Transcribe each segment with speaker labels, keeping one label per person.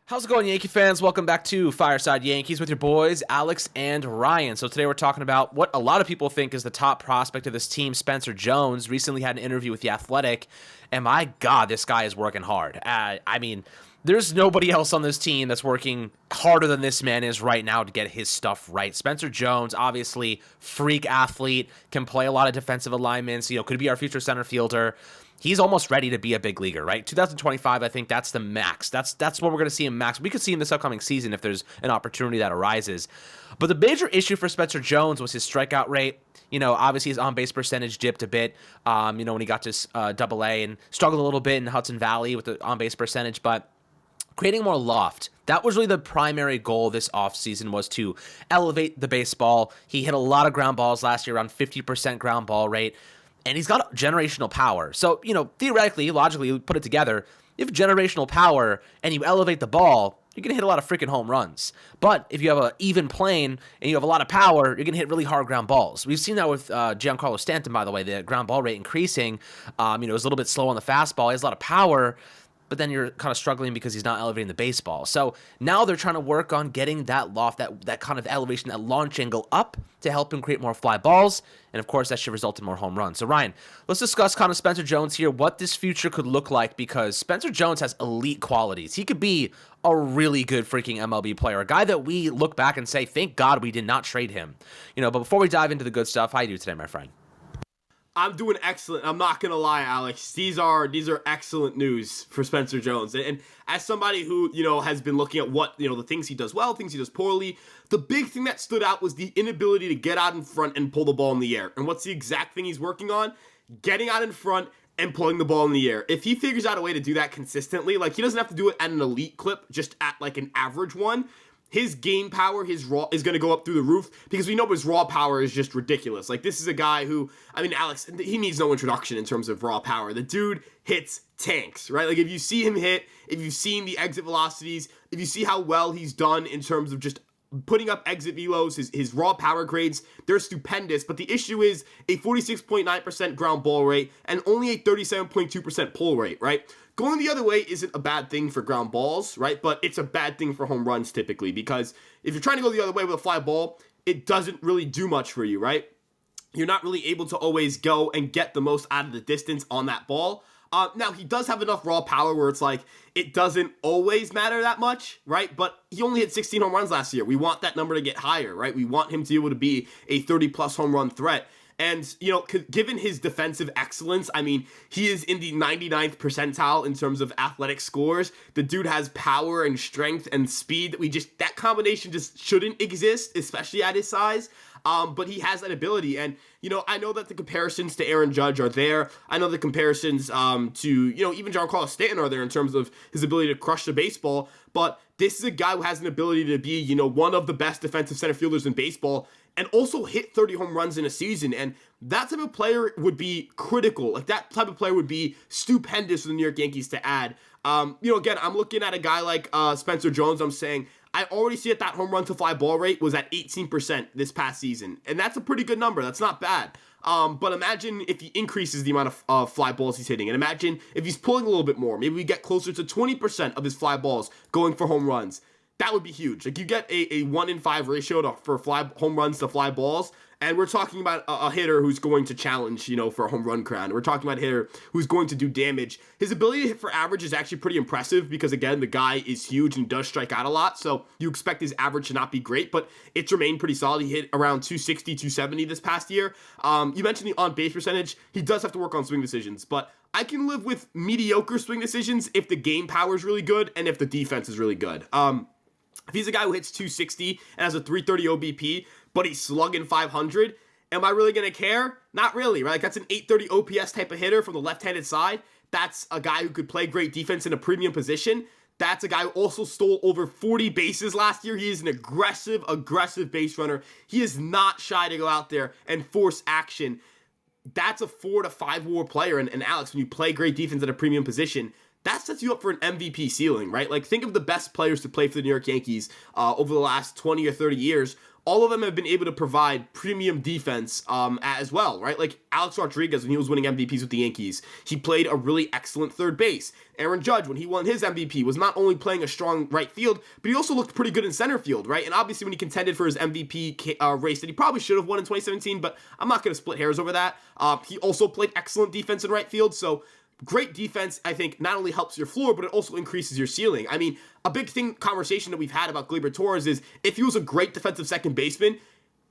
Speaker 1: How's it going, Yankee fans? Welcome back to Fireside Yankees with your boys, Alex and Ryan. So today we're talking about what a lot of people think is the top prospect of this team, Spencer Jones. Recently had an interview with The Athletic, and my God, this guy is working hard. There's nobody else on this team that's working harder than this man is right now to get his stuff right. Spencer Jones, obviously, freak athlete, can play a lot of defensive alignments, could be our future center fielder. He's almost ready to be a big leaguer, right? 2025, I think that's the max. That's what we're going to see him max. We could see him this upcoming season if there's an opportunity that arises. But the major issue for Spencer Jones was his strikeout rate. Obviously his on-base percentage dipped a bit, when he got to Double-A and struggled a little bit in Hudson Valley with the on-base percentage, but creating more loft. That was really the primary goal this offseason, was to elevate the baseball. He hit a lot of ground balls last year, around 50% ground ball rate. And he's got generational power. So, theoretically, logically, you put it together. If generational power and you elevate the ball, you're going to hit a lot of freaking home runs. But if you have an even plane and you have a lot of power, you're going to hit really hard ground balls. We've seen that with Giancarlo Stanton, by the way, the ground ball rate increasing. It was a little bit slow on the fastball. He has a lot of power, but then you're kind of struggling because he's not elevating the baseball. So now they're trying to work on getting that loft, that kind of elevation, that launch angle up to help him create more fly balls. And of course, that should result in more home runs. So Ryan, let's discuss kind of Spencer Jones here, what this future could look like, because Spencer Jones has elite qualities. He could be a really good freaking MLB player, a guy that we look back and say, thank God we did not trade him. But before we dive into the good stuff, how you do today, my friend?
Speaker 2: I'm doing excellent. I'm not going to lie, Alex. These are excellent news for Spencer Jones. And as somebody who, has been looking at what, the things he does well, things he does poorly, the big thing that stood out was the inability to get out in front and pull the ball in the air. And what's the exact thing he's working on? Getting out in front and pulling the ball in the air. If he figures out a way to do that consistently, he doesn't have to do it at an elite clip, just at an average one. His game power, his raw, is going to go up through the roof, because we know his raw power is just ridiculous. This is a guy who, Alex, he needs no introduction in terms of raw power. The dude hits tanks, right? If you see him hit, if you've seen the exit velocities, if you see how well he's done in terms of just putting up exit velos, his raw power grades, they're stupendous. But the issue is a 46.9% ground ball rate and only a 37.2% pull rate, right? Going the other way isn't a bad thing for ground balls, right? But it's a bad thing for home runs typically, because if you're trying to go the other way with a fly ball, it doesn't really do much for you, right? You're not really able to always go and get the most out of the distance on that ball. Now, he does have enough raw power where it's it doesn't always matter that much, right? But he only hit 16 home runs last year. We want that number to get higher, right? We want him to be able to be a 30-plus home run threat. And, given his defensive excellence, he is in the 99th percentile in terms of athletic scores. The dude has power and strength and speed that combination just shouldn't exist, especially at his size. But he has that ability. And, I know that the comparisons to Aaron Judge are there. I know the comparisons to, even Giancarlo Stanton are there in terms of his ability to crush the baseball. But this is a guy who has an ability to be, one of the best defensive center fielders in baseball, and also hit 30 home runs in a season. And that type of player would be critical. That type of player would be stupendous for the New York Yankees to add. Again, I'm looking at a guy like Spencer Jones. I'm saying I already see that home run to fly ball rate was at 18% this past season. And that's a pretty good number. That's not bad. But imagine if he increases the amount of fly balls he's hitting. And imagine if he's pulling a little bit more. Maybe we get closer to 20% of his fly balls going for home runs. That would be huge. You get a 1-in-5 ratio for fly home runs to fly balls, and we're talking about a hitter who's going to challenge, for a home run crown. We're talking about a hitter who's going to do damage. His ability to hit for average is actually pretty impressive, because, again, the guy is huge and does strike out a lot, so you expect his average to not be great, but it's remained pretty solid. He hit around 260, 270 this past year. You mentioned the on-base percentage. He does have to work on swing decisions, but I can live with mediocre swing decisions if the game power is really good and if the defense is really good. If he's a guy who hits 260 and has a 330 OBP, but he's slugging 500, am I really going to care? Not really, right? That's an 830 OPS type of hitter from the left-handed side. That's a guy who could play great defense in a premium position. That's a guy who also stole over 40 bases last year. He is an aggressive base runner. He is not shy to go out there and force action. That's a 4 to 5 WAR player. And Alex, when you play great defense at a premium position, that sets you up for an MVP ceiling, right? Think of the best players to play for the New York Yankees over the last 20 or 30 years. all of them have been able to provide premium defense as well, right? Like Alex Rodriguez, when he was winning MVPs with the Yankees, he played a really excellent third base. Aaron Judge, when he won his MVP, was not only playing a strong right field, but he also looked pretty good in center field, right? And obviously when he contended for his MVP race that he probably should have won in 2017, but I'm not going to split hairs over that. He also played excellent defense in right field, so great defense, I think, not only helps your floor, but it also increases your ceiling. I mean, a big conversation that we've had about Gleyber Torres is if he was a great defensive second baseman,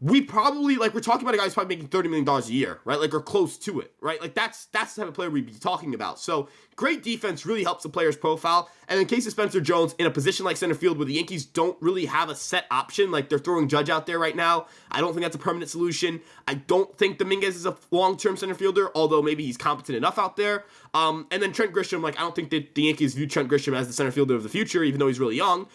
Speaker 2: we probably, like, we're talking about a guy who's probably making $30 million a year, right? Like, or close to it, right? Like, that's the type of player we'd be talking about. So, great defense really helps the player's profile. And in case of Spencer Jones, in a position like center field where the Yankees don't really have a set option, like they're throwing Judge out there right now, I don't think that's a permanent solution. I don't think Dominguez is a long-term center fielder, although maybe he's competent enough out there. And then Trent Grisham, like, I don't think that the Yankees view Trent Grisham as the center fielder of the future, even though he's really young.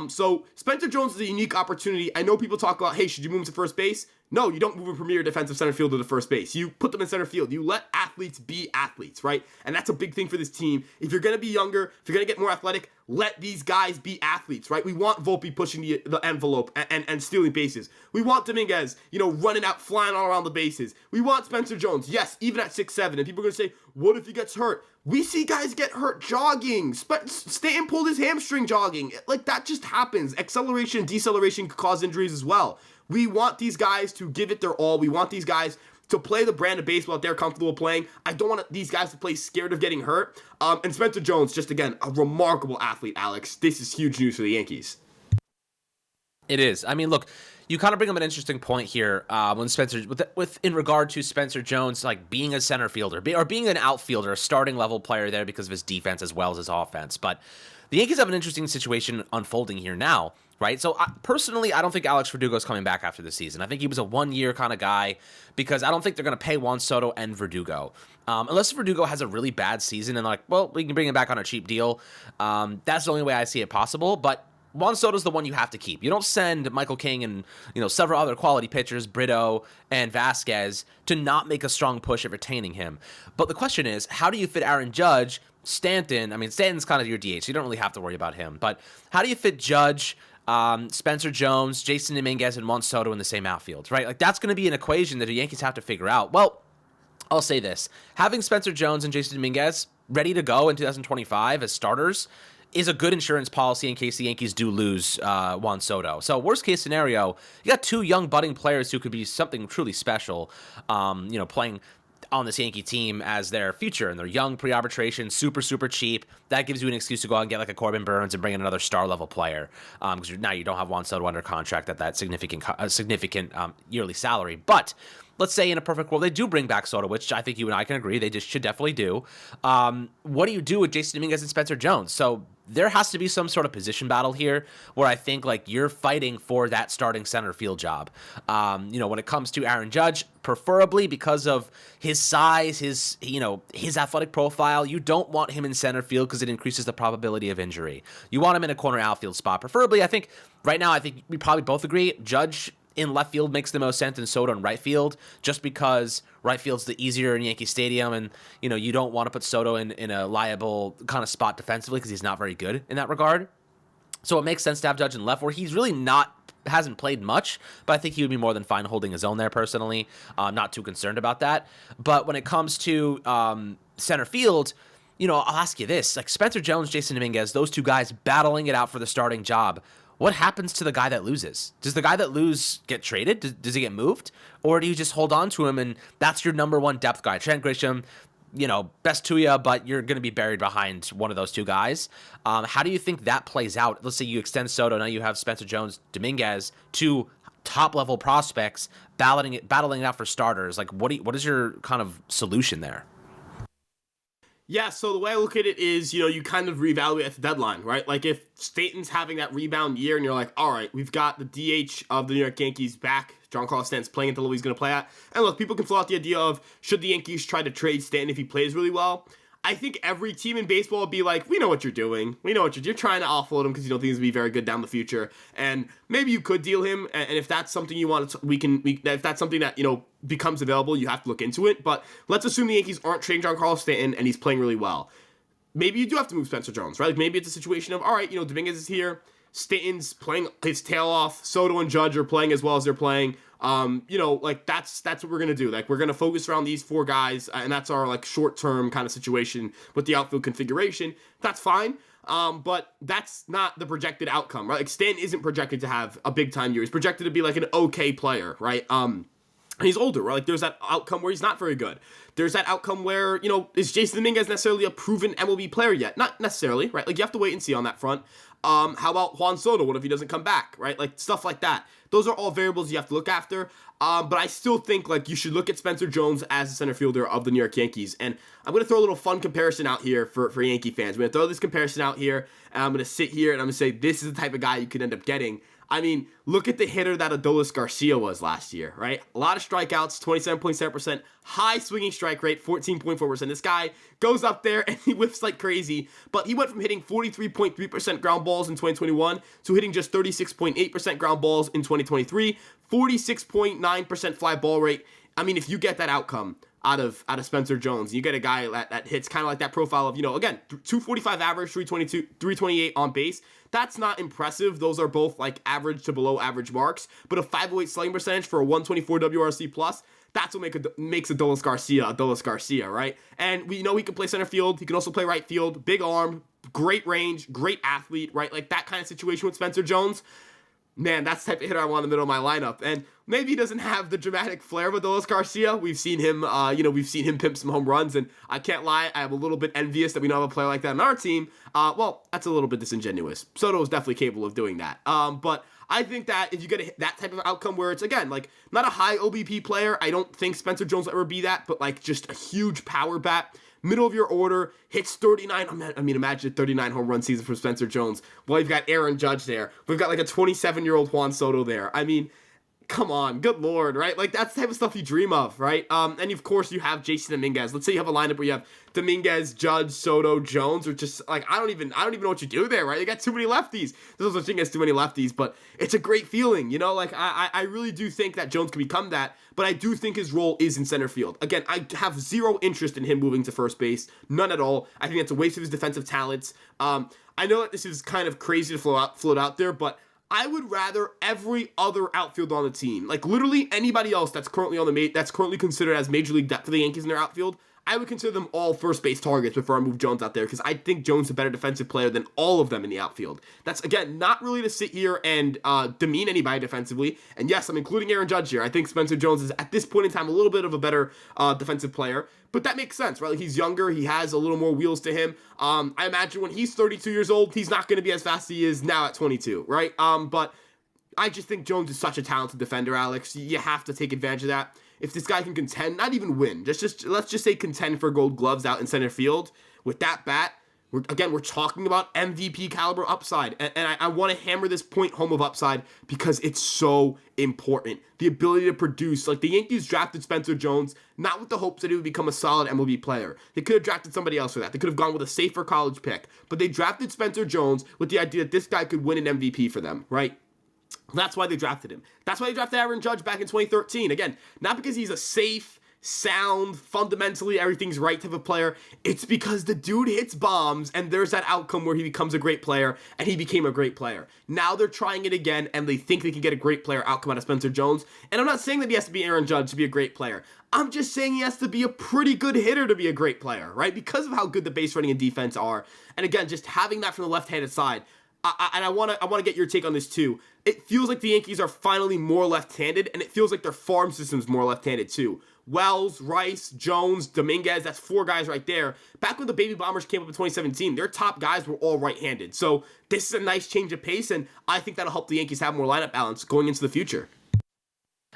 Speaker 2: So Spencer Jones is a unique opportunity. I know people talk about, hey, should you move him to first base? No, you don't move a premier defensive center fielder to first base. You put them in center field. You let athletes be athletes, right? And that's a big thing for this team. If you're going to be younger, if you're going to get more athletic, let these guys be athletes, right? We want Volpe pushing the envelope and stealing bases. We want Dominguez, running out, flying all around the bases. We want Spencer Jones, yes, even at 6'7". And people are going to say, what if he gets hurt? We see guys get hurt jogging. Stanton pulled his hamstring jogging. Like, that just happens. Acceleration and deceleration could cause injuries as well. We want these guys to give it their all. We want these guys to play the brand of baseball that they're comfortable playing. I don't want these guys to play scared of getting hurt. And Spencer Jones, just again, a remarkable athlete, Alex. This is huge news for the Yankees.
Speaker 1: It is. I mean, look, you kind of bring up an interesting point here when Spencer, in regard to Spencer Jones, like being a center fielder or being an outfielder, a starting level player there because of his defense as well as his offense. But the Yankees have an interesting situation unfolding here now, right? So personally, I don't think Alex Verdugo's coming back after the season. I think he was a one-year kind of guy because I don't think they're going to pay Juan Soto and Verdugo. Unless Verdugo has a really bad season and like, well, we can bring him back on a cheap deal. That's the only way I see it possible. But Juan Soto's the one you have to keep. You don't send Michael King and several other quality pitchers, Brito and Vasquez, to not make a strong push at retaining him. But the question is, how do you fit Aaron Judge, Stanton? I mean, Stanton's kind of your DH, so you don't really have to worry about him. But how do you fit Judge, Spencer Jones, Jason Dominguez, and Juan Soto in the same outfield, right? Like, that's going to be an equation that the Yankees have to figure out. Well, I'll say this. Having Spencer Jones and Jason Dominguez ready to go in 2025 as starters is a good insurance policy in case the Yankees do lose Juan Soto. So worst case scenario, you got two young budding players who could be something truly special, playing on this Yankee team as their future, and they're young, pre-arbitration, super, super cheap. That gives you an excuse to go out and get like a Corbin Burns and bring in another star-level player because now you don't have Juan Soto under contract at that significant yearly salary. But let's say in a perfect world they do bring back Soto, which I think you and I can agree they just should definitely do. What do you do with Jason Dominguez and Spencer Jones? So there has to be some sort of position battle here where I think like you're fighting for that starting center field job. When it comes to Aaron Judge, preferably because of his size, his athletic profile, you don't want him in center field because it increases the probability of injury. You want him in a corner outfield spot. Preferably, I think right now, I think we probably both agree Judge in left field makes the most sense than Soto in right field, just because right field's the easier in Yankee Stadium, and you don't want to put Soto in a liable kind of spot defensively because he's not very good in that regard. So it makes sense to have Judge in left, where he's really hasn't played much, but I think he would be more than fine holding his own there personally. I'm not too concerned about that. But when it comes to center field, I'll ask you this: like Spencer Jones, Jason Dominguez, those two guys battling it out for the starting job. What happens to the guy that loses? Does the guy that loses get traded? Does he get moved? Or do you just hold on to him and that's your number one depth guy? Trent Grisham, best to you, but you're going to be buried behind one of those two guys. How do you think that plays out? Let's say you extend Soto. Now you have Spencer Jones, Dominguez, two top-level prospects battling it out for starters. Like, what is your kind of solution there?
Speaker 2: Yeah, so the way I look at it is, you kind of reevaluate at the deadline, right? Like if Stanton's having that rebound year and you're like, all right, we've got the DH of the New York Yankees back. Giancarlo Stanton's playing at the level he's going to play at. And look, people can throw out the idea of should the Yankees try to trade Stanton if he plays really well? I think every team in baseball would be like, we know what you're doing. We know what you're trying to offload him because you don't think he's going to be very good down the future. And maybe you could deal him. And if that's something you want, if that's something that, becomes available, you have to look into it. But let's assume the Yankees aren't trading Giancarlo Stanton and he's playing really well. Maybe you do have to move Spencer Jones, right? Like maybe it's a situation of, all right, Dominguez is here. Stanton's playing his tail off. Soto and Judge are playing as well as they're playing. Like that's what we're gonna do. Like we're gonna focus around these 4 guys, and that's our like short-term kind of situation with the outfield configuration. That's fine. But that's not the projected outcome, right? Like Stanton isn't projected to have a big time year. He's projected to be like an okay player, right? And he's older, right? Like there's that outcome where he's not very good. There's that outcome where, is Jason Dominguez necessarily a proven MLB player yet? Not necessarily, right? Like you have to wait and see on that front. How about Juan Soto? What if he doesn't come back, right? Like stuff like that. Those are all variables you have to look after. But I still think like you should look at Spencer Jones as the center fielder of the New York Yankees. And I'm going to throw a little fun comparison out here for Yankee fans. I'm going to throw this comparison out here, and I'm going to sit here and I'm going to say this is the type of guy you could end up getting. I mean, look at the hitter that Adolis Garcia was last year, right? A lot of strikeouts, 27.7%, high swinging strike rate, 14.4%. This guy goes up there and he whiffs like crazy, but he went from hitting 43.3% ground balls in 2021 to hitting just 36.8% ground balls in 2023, 46.9% fly ball rate. I mean, if you get that outcome out of Spencer Jones, you get a guy that hits kind of like that profile of, again, 245 average, 328 on base. That's not impressive. Those are both like average to below average marks, but a 508 slugging percentage for a 124 WRC plus, that's what makes Adolis Garcia, right? And we know he can play center field. He can also play right field, big arm, great range, great athlete, right? Like that kind of situation with Spencer Jones. Man, that's the type of hitter I want in the middle of my lineup. And maybe he doesn't have the dramatic flair of Adolis Garcia. We've seen him, pimp some home runs, and I can't lie, I'm a little bit envious that we don't have a player like that on our team. Well, that's a little bit disingenuous. Soto is definitely capable of doing that. But I think that if you get that type of outcome where it's, again, like, not a high OBP player, I don't think Spencer Jones will ever be that, but, like, just a huge power bat, middle of your order, hits 39. I mean, imagine a 39 home run season for Spencer Jones. Well, you've got Aaron Judge there. We've got like a 27-year-old Juan Soto there. I mean, come on, good Lord, right? Like that's the type of stuff you dream of, right? And of course you have Jason Dominguez. Let's say you have a lineup where you have Dominguez, Judge, Soto, Jones, or just like I don't even know what you do there, right? You got too many lefties. There's no such thing as too many lefties, but it's a great feeling, Like I really do think that Jones can become that, but I do think his role is in center field. Again, I have zero interest in him moving to first base, none at all. I think that's a waste of his defensive talents. I know that this is kind of crazy to float out there, but I would rather every other outfielder on the team, like literally anybody else that's currently that's currently considered as major league depth for the Yankees in their outfield, I would consider them all first base targets before I move Jones out there because I think Jones is a better defensive player than all of them in the outfield. That's, again, not really to sit here and demean anybody defensively. And yes, I'm including Aaron Judge here. I think Spencer Jones is, at this point in time, a little bit of a better defensive player. But that makes sense, right? Like he's younger. He has a little more wheels to him. I imagine when he's 32 years old, he's not going to be as fast as he is now at 22, right? But I just think Jones is such a talented defender, Alex. You have to take advantage of that. If this guy can contend, not even win, just let's just say contend for Gold Gloves out in center field with that bat. We're talking about MVP caliber upside, and I want to hammer this point home of upside because it's so important. The ability to produce, like the Yankees drafted Spencer Jones not with the hopes that he would become a solid MLB player. They could have drafted somebody else for that. They could have gone with a safer college pick, but they drafted Spencer Jones with the idea that this guy could win an MVP for them, right? That's why they drafted him. That's why they drafted Aaron Judge back in 2013. Again, not because he's a safe, sound, fundamentally everything's right type of player. It's because the dude hits bombs and there's that outcome where he becomes a great player, and he became a great player. Now they're trying it again and they think they can get a great player outcome out of Spencer Jones. And I'm not saying that he has to be Aaron Judge to be a great player. I'm just saying he has to be a pretty good hitter to be a great player, right? Because of how good the base running and defense are. And again, just having that from the left-handed side. I want to get your take on this too. It feels like the Yankees are finally more left-handed, and it feels like their farm system's more left-handed too. Wells, Rice, Jones, Dominguez, that's 4 guys right there. Back when the Baby Bombers came up in 2017, their top guys were all right-handed. So this is a nice change of pace, and I think that'll help the Yankees have more lineup balance going into the future.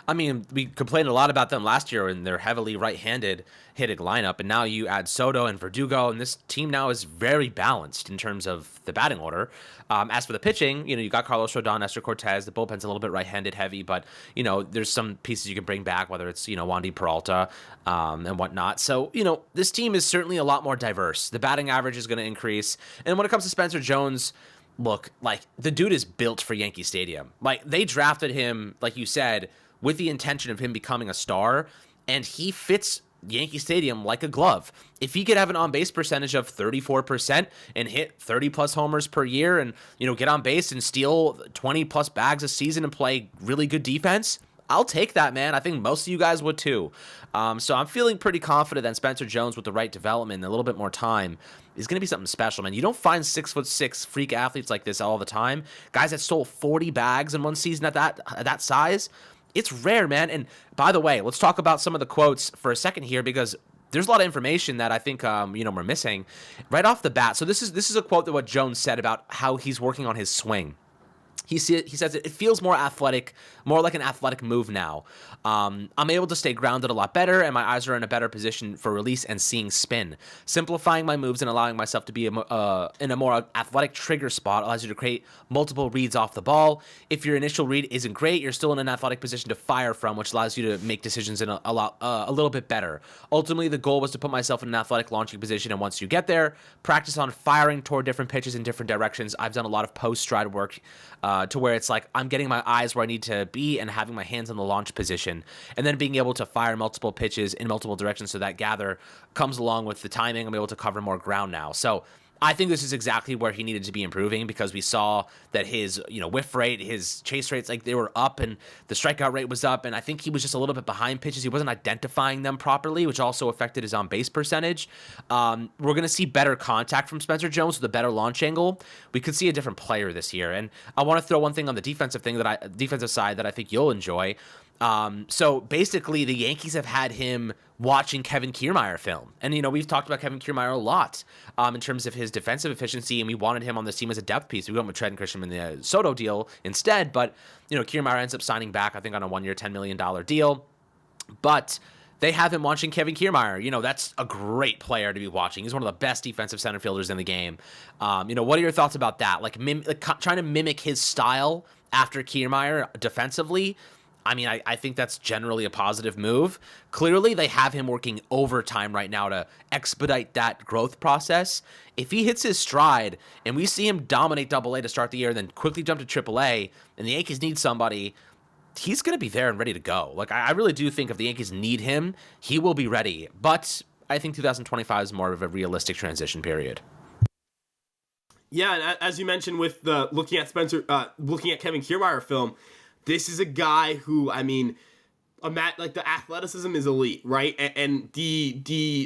Speaker 1: I mean, we complained a lot about them last year in their heavily right-handed hitting lineup, and now you add Soto and Verdugo, and this team now is very balanced in terms of the batting order. As for the pitching, you got Carlos Rodon, Nestor Cortez. The bullpen's a little bit right-handed heavy, but, there's some pieces you can bring back, whether it's, Wandy Peralta and whatnot. So, this team is certainly a lot more diverse. The batting average is going to increase. And when it comes to Spencer Jones, look, like, the dude is built for Yankee Stadium. Like, they drafted him, like you said, with the intention of him becoming a star, and he fits Yankee Stadium like a glove. If he could have an on-base percentage of 34% and hit 30-plus homers per year and, get on base and steal 20-plus bags a season and play really good defense, I'll take that, man. I think most of you guys would too. So I'm feeling pretty confident that Spencer Jones, with the right development and a little bit more time, is going to be something special, man. You don't find 6'6" freak athletes like this all the time. Guys that stole 40 bags in one season at that size. It's rare, man. And by the way, let's talk about some of the quotes for a second here, because there's a lot of information that I think we're missing right off the bat. So this is a quote that what Jones said about how he's working on his swing. He says it feels more athletic, more like an athletic move now. I'm able to stay grounded a lot better, and my eyes are in a better position for release and seeing spin. Simplifying my moves and allowing myself to be in a more athletic trigger spot allows you to create multiple reads off the ball. If your initial read isn't great, you're still in an athletic position to fire from, which allows you to make decisions in a little bit better. Ultimately, the goal was to put myself in an athletic launching position, and once you get there, practice on firing toward different pitches in different directions. I've done a lot of post-stride work to where it's like I'm getting my eyes where I need to be and having my hands in the launch position, and then being able to fire multiple pitches in multiple directions, so that gather comes along with the timing. I'm able to cover more ground now. So I think this is exactly where he needed to be improving, because we saw that his whiff rate, his chase rates, like they were up, and the strikeout rate was up, and I think he was just a little bit behind pitches. He wasn't identifying them properly, which also affected his on-base percentage. We're going to see better contact from Spencer Jones with a better launch angle. We could see a different player this year, and I want to throw one thing on the defensive side that I think you'll enjoy. So basically, the Yankees have had him watching Kevin Kiermaier film. And, we've talked about Kevin Kiermaier a lot in terms of his defensive efficiency, and we wanted him on this team as a depth piece. We went with Trent Grisham in the Soto deal instead, but, Kiermaier ends up signing back, I think, on a 1-year, $10 million deal. But they have him watching Kevin Kiermaier. That's a great player to be watching. He's one of the best defensive center fielders in the game. What are your thoughts about that? Like trying to mimic his style after Kiermaier defensively. I mean, I think that's generally a positive move. Clearly, they have him working overtime right now to expedite that growth process. If he hits his stride and we see him dominate Double-A to start the year and then quickly jump to Triple-A, and the Yankees need somebody, he's going to be there and ready to go. Like, I really do think if the Yankees need him, he will be ready. But I think 2025 is more of a realistic transition period.
Speaker 2: Yeah, and as you mentioned with looking at Kevin Kiermaier film, this is a guy who, I mean, like the athleticism is elite, right? And the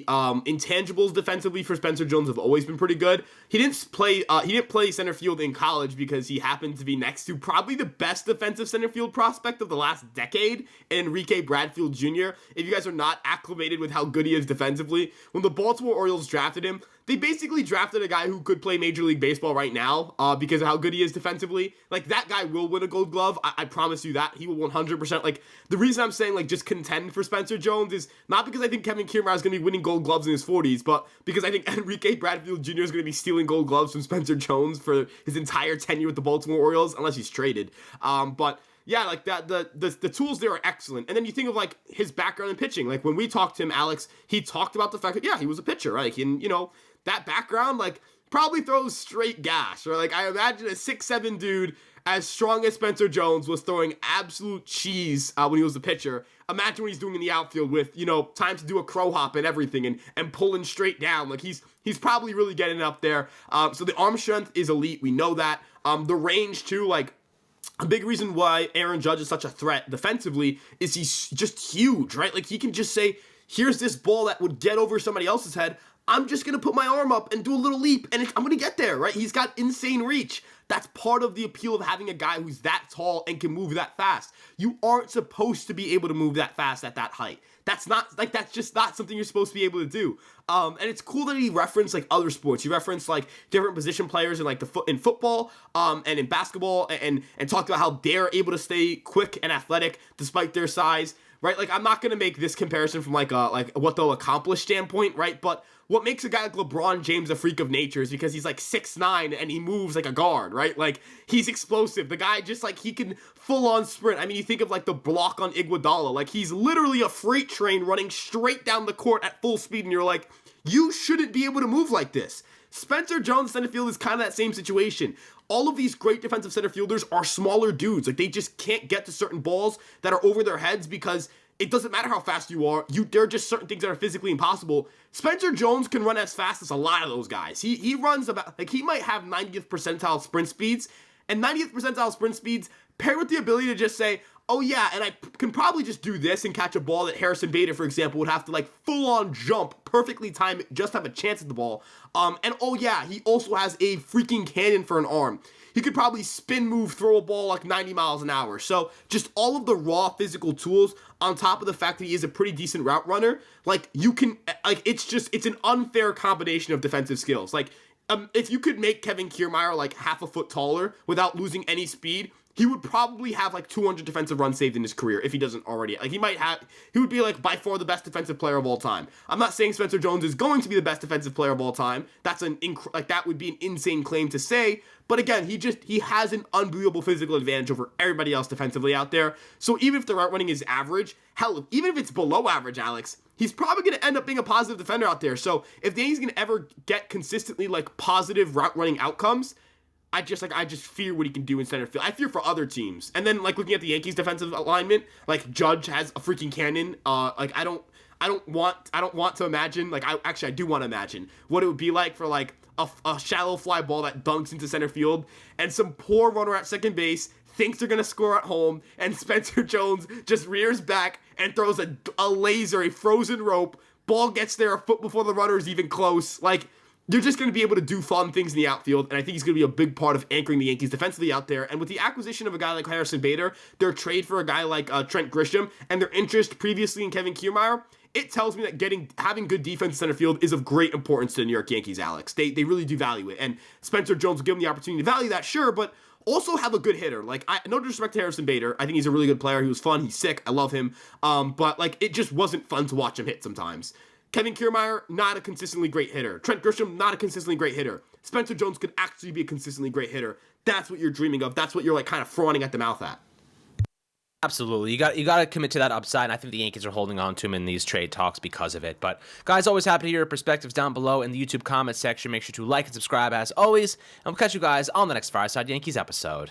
Speaker 2: intangibles defensively for Spencer Jones have always been pretty good. He didn't play center field in college because he happened to be next to probably the best defensive center field prospect of the last decade, Enrique Bradfield Jr. If you guys are not acclimated with how good he is defensively, when the Baltimore Orioles drafted him, they basically drafted a guy who could play Major League Baseball right now because of how good he is defensively. Like, that guy will win a Gold Glove. I promise you that. He will 100%. Like, the reason I'm saying, like, just contend for Spencer Jones is not because I think Kevin Kiermaier is going to be winning Gold Gloves in his 40s, but because I think Enrique Bradfield Jr. is going to be stealing Gold Gloves from Spencer Jones for his entire tenure with the Baltimore Orioles, unless he's traded. But yeah, like that, the tools there are excellent. And then you think of like his background in pitching. Like when we talked to him, Alex, he talked about the fact that, yeah, he was a pitcher, right? And, that background, like, probably throws straight gas, or like I imagine a 6'7" dude as strong as Spencer Jones was throwing absolute cheese when he was a pitcher. Imagine what he's doing in the outfield with, time to do a crow hop and everything and pulling straight down. Like he's probably really getting up there. So the arm strength is elite. We know that. The range too, like, a big reason why Aaron Judge is such a threat defensively is he's just huge, right? Like he can just say, here's this ball that would get over somebody else's head. I'm just going to put my arm up and do a little leap, and I'm going to get there, right? He's got insane reach. That's part of the appeal of having a guy who's that tall and can move that fast. You aren't supposed to be able to move that fast at that height. That's just not something you're supposed to be able to do. And it's cool that he referenced like other sports. He referenced like different position players in like in football, and in basketball, and talked about how they're able to stay quick and athletic despite their size, right? Like I'm not going to make this comparison from like what they'll accomplish standpoint, right? But what makes a guy like LeBron James a freak of nature is because he's like 6'9" and he moves like a guard, right? Like he's explosive. The guy just like he can full on sprint. I mean, you think of like the block on Iguodala, like he's literally a freight train running straight down the court at full speed, and you're like, you shouldn't be able to move like this. Spencer Jones center field is kind of that same situation. All of these great defensive center fielders are smaller dudes. Like they just can't get to certain balls that are over their heads because it doesn't matter how fast you are. There are just certain things that are physically impossible. Spencer Jones can run as fast as a lot of those guys. He runs about, like, he might have 90th percentile sprint speeds, and 90th percentile sprint speeds paired with the ability to just say, oh yeah, and I can probably just do this and catch a ball that Harrison Bader, for example, would have to like full on jump, perfectly time it, just have a chance at the ball. And oh yeah, he also has a freaking cannon for an arm. He could probably spin move, throw a ball like 90 miles an hour. So just all of the raw physical tools on top of the fact that he is a pretty decent route runner, like you can, like it's an unfair combination of defensive skills. Like if you could make Kevin Kiermaier like half a foot taller without losing any speed, he would probably have like 200 defensive runs saved in his career if he doesn't already. Like he would be like by far the best defensive player of all time. I'm not saying Spencer Jones is going to be the best defensive player of all time. That's that would be an insane claim to say. But again, he has an unbelievable physical advantage over everybody else defensively out there. So even if the route running is average, hell, even if it's below average, Alex, he's probably going to end up being a positive defender out there. So if the Yankees going to ever get consistently like positive route running outcomes, I just fear what he can do in center field. I fear for other teams. And then like looking at the Yankees defensive alignment, like Judge has a freaking cannon. Like I don't want to imagine, like I do want to imagine what it would be like for like a shallow fly ball that dunks into center field and some poor runner at second base thinks they're going to score at home and Spencer Jones just rears back and throws a laser, a frozen rope. Ball gets there a foot before the runner is even close. Like, you're just going to be able to do fun things in the outfield, and I think he's going to be a big part of anchoring the Yankees defensively out there. And with the acquisition of a guy like Harrison Bader, their trade for a guy like Trent Grisham, and their interest previously in Kevin Kiermaier, it tells me that having good defense in center field is of great importance to the New York Yankees, Alex. They really do value it, and Spencer Jones will give them the opportunity to value that, sure, but also have a good hitter. Like, no disrespect to Harrison Bader, I think he's a really good player. He was fun, he's sick, I love him, but like it just wasn't fun to watch him hit sometimes. Kevin Kiermaier, not a consistently great hitter. Trent Grisham, not a consistently great hitter. Spencer Jones could actually be a consistently great hitter. That's what you're dreaming of. That's what you're like kind of fawning at the mouth at.
Speaker 1: Absolutely. You got to commit to that upside, and I think the Yankees are holding on to him in these trade talks because of it. But guys, always happy to hear your perspectives down below in the YouTube comment section. Make sure to like and subscribe as always, and we'll catch you guys on the next Fireside Yankees episode.